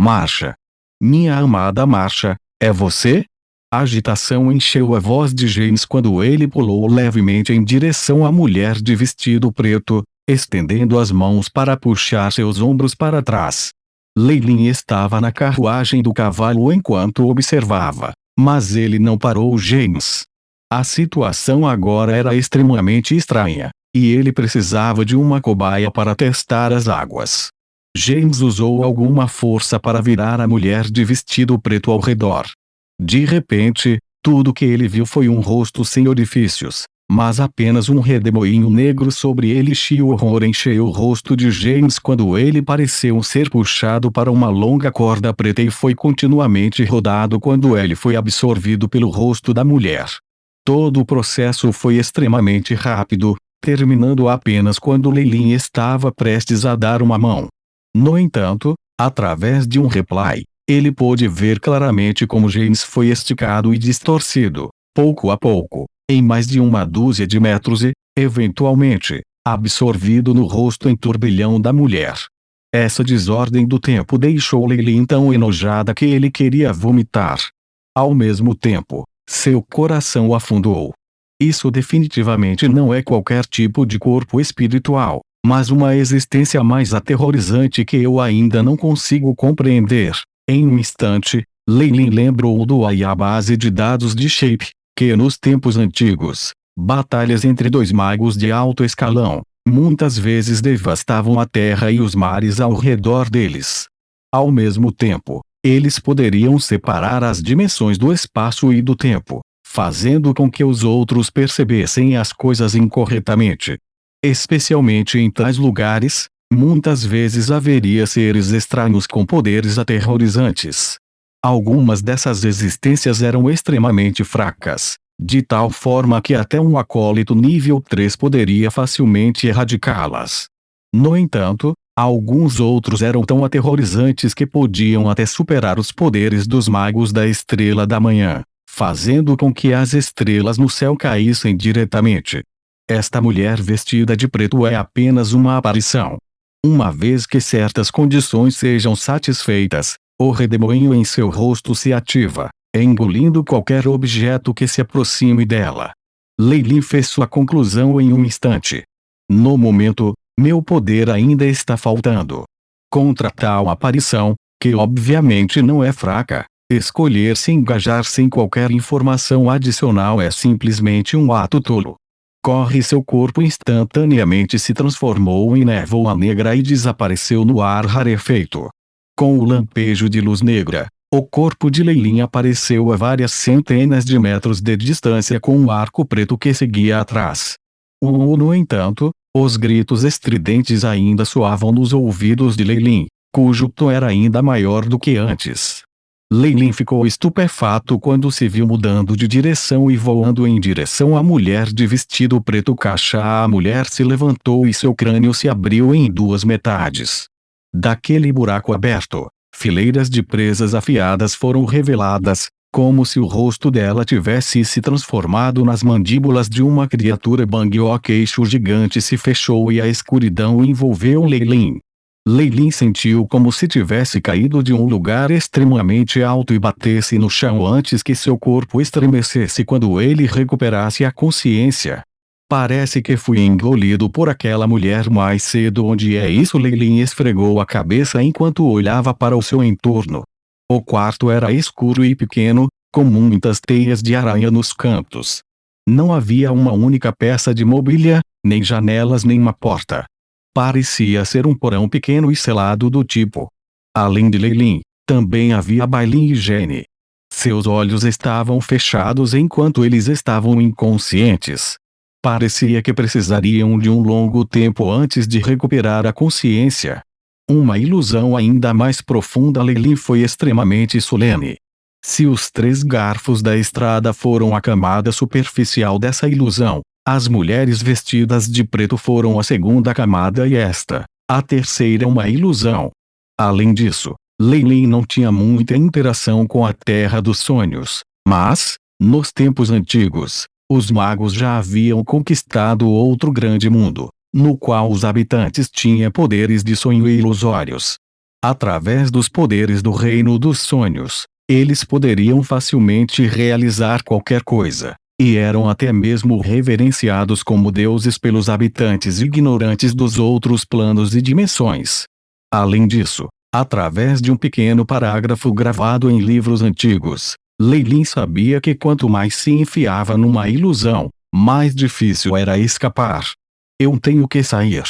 Marcha! Minha amada Marcha, é você? A agitação encheu a voz de James quando ele pulou levemente em direção à mulher de vestido preto, estendendo as mãos para puxar seus ombros para trás. Leilin estava na carruagem do cavalo enquanto observava, mas ele não parou James. A situação agora era extremamente estranha, e ele precisava de uma cobaia para testar as águas. James usou alguma força para virar a mulher de vestido preto ao redor. De repente, tudo que ele viu foi um rosto sem orifícios, mas apenas um redemoinho negro sobre ele. O horror encheu o rosto de James quando ele pareceu ser puxado para uma longa corda preta e foi continuamente rodado quando ele foi absorvido pelo rosto da mulher. Todo o processo foi extremamente rápido, terminando apenas quando Leilin estava prestes a dar uma mão. No entanto, através de um replay, ele pôde ver claramente como James foi esticado e distorcido, pouco a pouco, em mais de uma dúzia de metros e, eventualmente, absorvido no rosto em turbilhão da mulher. Essa desordem do tempo deixou Leilin tão enojada que ele queria vomitar. Ao mesmo tempo, seu coração afundou. Isso definitivamente não é qualquer tipo de corpo espiritual, mas uma existência mais aterrorizante que eu ainda não consigo compreender. Em um instante, Leilin lembrou do AI, a base de dados de Shape, que nos tempos antigos, batalhas entre dois magos de alto escalão, muitas vezes devastavam a terra e os mares ao redor deles. Ao mesmo tempo, eles poderiam separar as dimensões do espaço e do tempo, fazendo com que os outros percebessem as coisas incorretamente. Especialmente em tais lugares, muitas vezes haveria seres estranhos com poderes aterrorizantes. Algumas dessas existências eram extremamente fracas, de tal forma que até um acólito nível 3 poderia facilmente erradicá-las. No entanto, alguns outros eram tão aterrorizantes que podiam até superar os poderes dos magos da Estrela da Manhã, fazendo com que as estrelas no céu caíssem diretamente. Esta mulher vestida de preto é apenas uma aparição. Uma vez que certas condições sejam satisfeitas, o redemoinho em seu rosto se ativa, engolindo qualquer objeto que se aproxime dela. Leilin fez sua conclusão em um instante. No momento, meu poder ainda está faltando. Contra tal aparição, que obviamente não é fraca, escolher se engajar sem qualquer informação adicional é simplesmente um ato tolo. Seu corpo instantaneamente se transformou em névoa negra e desapareceu no ar rarefeito. Com o lampejo de luz negra, o corpo de Leilin apareceu a várias centenas de metros de distância com um arco preto que seguia atrás. No entanto, os gritos estridentes ainda soavam nos ouvidos de Leilin, cujo tom era ainda maior do que antes. Leilin ficou estupefato quando se viu mudando de direção e voando em direção à mulher de vestido preto. A mulher se levantou e seu crânio se abriu em duas metades. Daquele buraco aberto, fileiras de presas afiadas foram reveladas, como se o rosto dela tivesse se transformado nas mandíbulas de uma criatura Bang. O queixo gigante se fechou e a escuridão envolveu Leilin. Leilin sentiu como se tivesse caído de um lugar extremamente alto e batesse no chão antes que seu corpo estremecesse quando ele recuperasse a consciência. Parece que fui engolido por aquela mulher mais cedo. Onde é isso? Leilin esfregou a cabeça enquanto olhava para o seu entorno. O quarto era escuro e pequeno, com muitas teias de aranha nos cantos. Não havia uma única peça de mobília, nem janelas nem uma porta. Parecia ser um porão pequeno e selado do tipo. Além de Leilin, também havia Bailin e Jenny. Seus olhos estavam fechados enquanto eles estavam inconscientes. Parecia que precisariam de um longo tempo antes de recuperar a consciência. Uma ilusão ainda mais profunda. Leilin foi extremamente solene. Se os 3 garfos da estrada foram a camada superficial dessa ilusão, as mulheres vestidas de preto foram a segunda camada e esta, a terceira, uma ilusão. Além disso, Leilin não tinha muita interação com a Terra dos Sonhos, mas, nos tempos antigos, os magos já haviam conquistado outro grande mundo, no qual os habitantes tinham poderes de sonho e ilusórios. Através dos poderes do reino dos sonhos, eles poderiam facilmente realizar qualquer coisa, e eram até mesmo reverenciados como deuses pelos habitantes ignorantes dos outros planos e dimensões. Além disso, através de um pequeno parágrafo gravado em livros antigos, Leilin sabia que quanto mais se enfiava numa ilusão, mais difícil era escapar. Eu tenho que sair.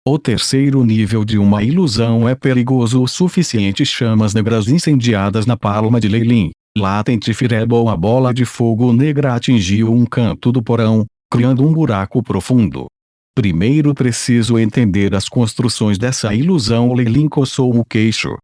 O terceiro nível de uma ilusão é perigoso o suficiente. Chamas negras incendiadas na palma de Leilin. Latent Fireball. A bola de fogo negra atingiu um canto do porão, criando um buraco profundo. Primeiro preciso entender as construções dessa ilusão. Leilin coçou o queixo.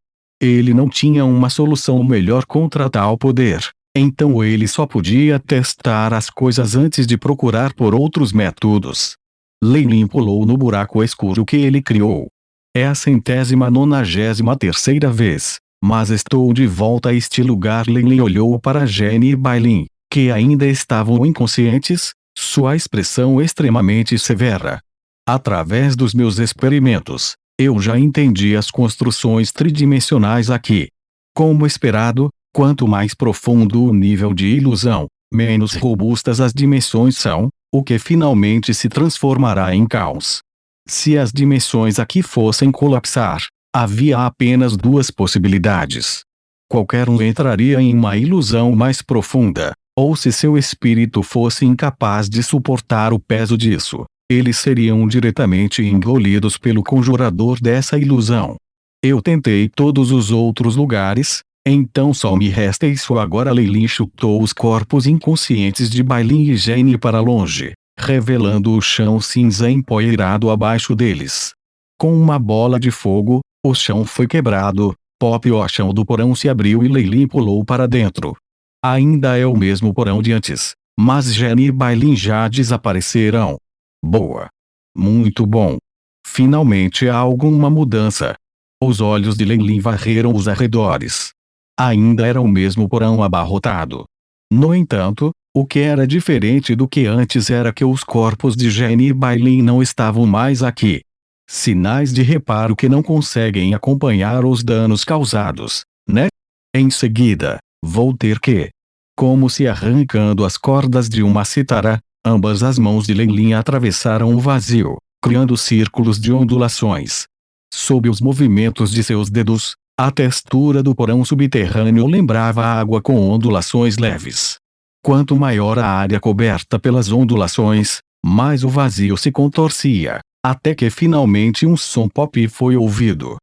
Ele não tinha uma solução melhor contra tal poder, então ele só podia testar as coisas antes de procurar por outros métodos. Leilin pulou no buraco escuro que ele criou. É a 193ª vez, mas estou de volta a este lugar. Leilin olhou para Jenny e Bailin, que ainda estavam inconscientes, sua expressão extremamente severa. Através dos meus experimentos, eu já entendi as construções tridimensionais aqui. Como esperado, quanto mais profundo o nível de ilusão, menos robustas as dimensões são, o que finalmente se transformará em caos. Se as dimensões aqui fossem colapsar, havia apenas duas possibilidades. Qualquer um entraria em uma ilusão mais profunda, ou se seu espírito fosse incapaz de suportar o peso disso, eles seriam diretamente engolidos pelo conjurador dessa ilusão. Eu tentei todos os outros lugares, então só me resta isso agora. Leilin chutou os corpos inconscientes de Bailin e Jenny para longe, revelando o chão cinza empoeirado abaixo deles. Com uma bola de fogo, o chão foi quebrado, o chão do porão se abriu e Leilin pulou para dentro. Ainda é o mesmo porão de antes, mas Jenny e Bailin já desapareceram. Boa. Muito bom. Finalmente há alguma mudança. Os olhos de Leilin varreram os arredores. Ainda era o mesmo porão abarrotado. No entanto, o que era diferente do que antes era que os corpos de Jenny e Bailin não estavam mais aqui. Sinais de reparo que não conseguem acompanhar os danos causados, né? Em seguida, vou ter que... Como se arrancando as cordas de uma cítara, ambas as mãos de Leilin atravessaram o vazio, criando círculos de ondulações. Sob os movimentos de seus dedos, a textura do porão subterrâneo lembrava a água com ondulações leves. Quanto maior a área coberta pelas ondulações, mais o vazio se contorcia, até que finalmente um som pop foi ouvido.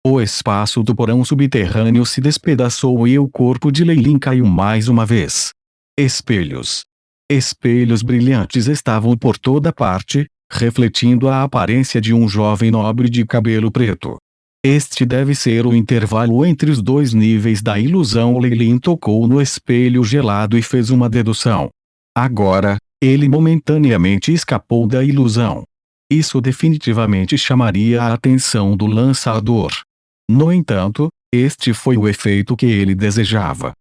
O espaço do porão subterrâneo se despedaçou e o corpo de Leilin caiu mais uma vez. Espelhos. Espelhos brilhantes estavam por toda parte, refletindo a aparência de um jovem nobre de cabelo preto. Este deve ser o intervalo entre os dois níveis da ilusão. Leilin tocou no espelho gelado e fez uma dedução. Agora, ele momentaneamente escapou da ilusão. Isso definitivamente chamaria a atenção do lançador. No entanto, este foi o efeito que ele desejava.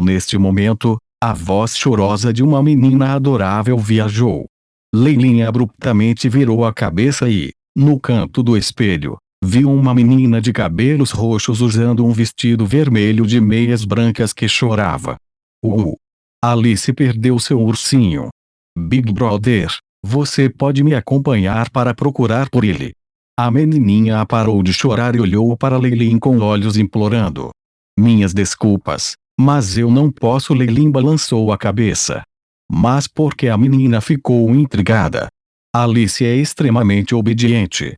Neste momento, a voz chorosa de uma menina adorável viajou. Leilin abruptamente virou a cabeça e, no canto do espelho, viu uma menina de cabelos roxos usando um vestido vermelho de meias brancas que chorava. Alice perdeu seu ursinho. Big Brother, você pode me acompanhar para procurar por ele? A menininha parou de chorar e olhou para Leilin com olhos implorando. Minhas desculpas, mas eu não posso. Leilin balançou a cabeça. Mas por que a menina ficou intrigada? Alice é extremamente obediente.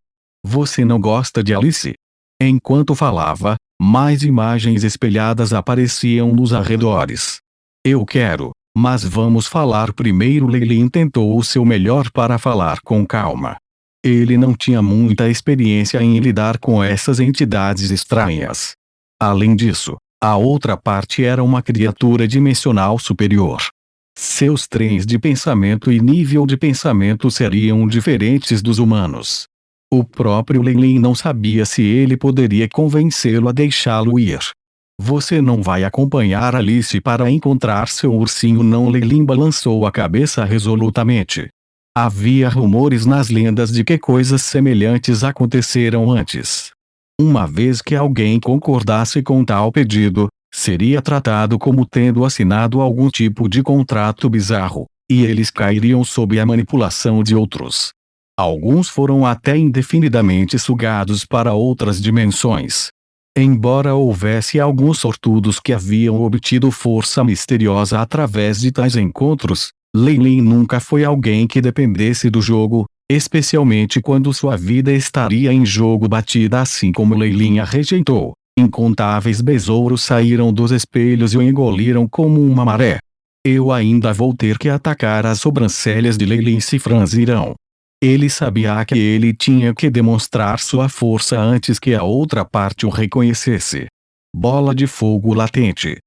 Você não gosta de Alice? Enquanto falava, mais imagens espelhadas apareciam nos arredores. Eu quero, mas vamos falar primeiro. Leilin tentou o seu melhor para falar com calma. Ele não tinha muita experiência em lidar com essas entidades estranhas. Além disso, a outra parte era uma criatura dimensional superior. Seus trens de pensamento e nível de pensamento seriam diferentes dos humanos. O próprio Leilin não sabia se ele poderia convencê-lo a deixá-lo ir. Você não vai acompanhar Alice para encontrar seu ursinho? Não. Leilin balançou a cabeça resolutamente. Havia rumores nas lendas de que coisas semelhantes aconteceram antes. Uma vez que alguém concordasse com tal pedido, seria tratado como tendo assinado algum tipo de contrato bizarro, e eles cairiam sob a manipulação de outros. Alguns foram até indefinidamente sugados para outras dimensões. Embora houvesse alguns sortudos que haviam obtido força misteriosa através de tais encontros, Lei nunca foi alguém que dependesse do jogo, especialmente quando sua vida estaria em jogo batida, assim como Lei a rejeitou. Incontáveis besouros saíram dos espelhos e o engoliram como uma maré. Eu ainda vou ter que atacar. As sobrancelhas de Lei se franzirão. Ele sabia que ele tinha que demonstrar sua força antes que a outra parte o reconhecesse. Bola de fogo latente.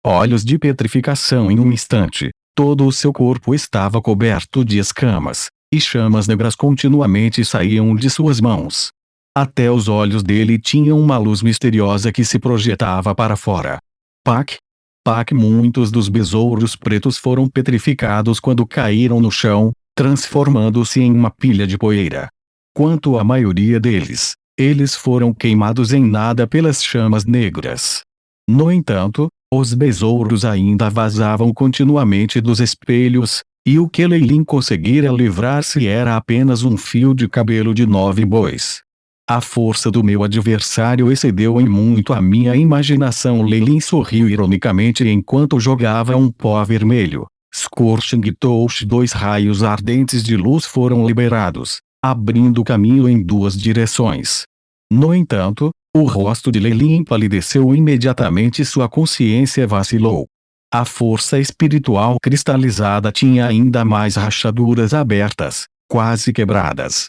Olhos de petrificação. Em um instante, todo o seu corpo estava coberto de escamas, e chamas negras continuamente saíam de suas mãos. Até os olhos dele tinham uma luz misteriosa que se projetava para fora. Pac! Pac! Muitos dos besouros pretos foram petrificados quando caíram no chão, transformando-se em uma pilha de poeira. Quanto à maioria deles, eles foram queimados em nada pelas chamas negras. No entanto, os besouros ainda vazavam continuamente dos espelhos, e o que Lei conseguira livrar-se era apenas um fio de cabelo de 9 bois. A força do meu adversário excedeu em muito a minha imaginação. Lei sorriu ironicamente enquanto jogava um pó vermelho. Scorching Touch. 2 raios ardentes de luz foram liberados, abrindo caminho em 2 direções. No entanto, o rosto de Lei empalideceu imediatamente. Sua consciência vacilou. A força espiritual cristalizada tinha ainda mais rachaduras abertas, quase quebradas.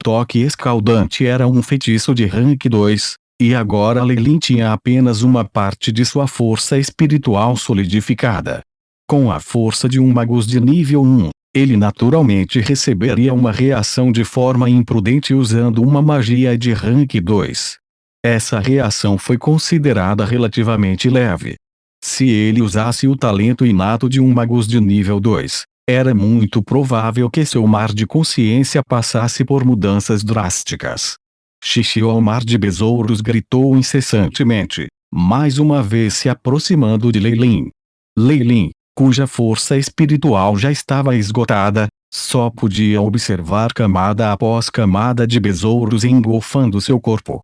Toque escaldante era um feitiço de rank 2, e agora Lei tinha apenas uma parte de sua força espiritual solidificada. Com a força de um magus de nível 1, ele naturalmente receberia uma reação de forma imprudente usando uma magia de rank 2. Essa reação foi considerada relativamente leve. Se ele usasse o talento inato de um magus de nível 2, era muito provável que seu mar de consciência passasse por mudanças drásticas. Xixi! O mar de besouros gritou incessantemente, mais uma vez se aproximando de Lei. Lei, cuja força espiritual já estava esgotada, só podia observar camada após camada de besouros engolfando seu corpo.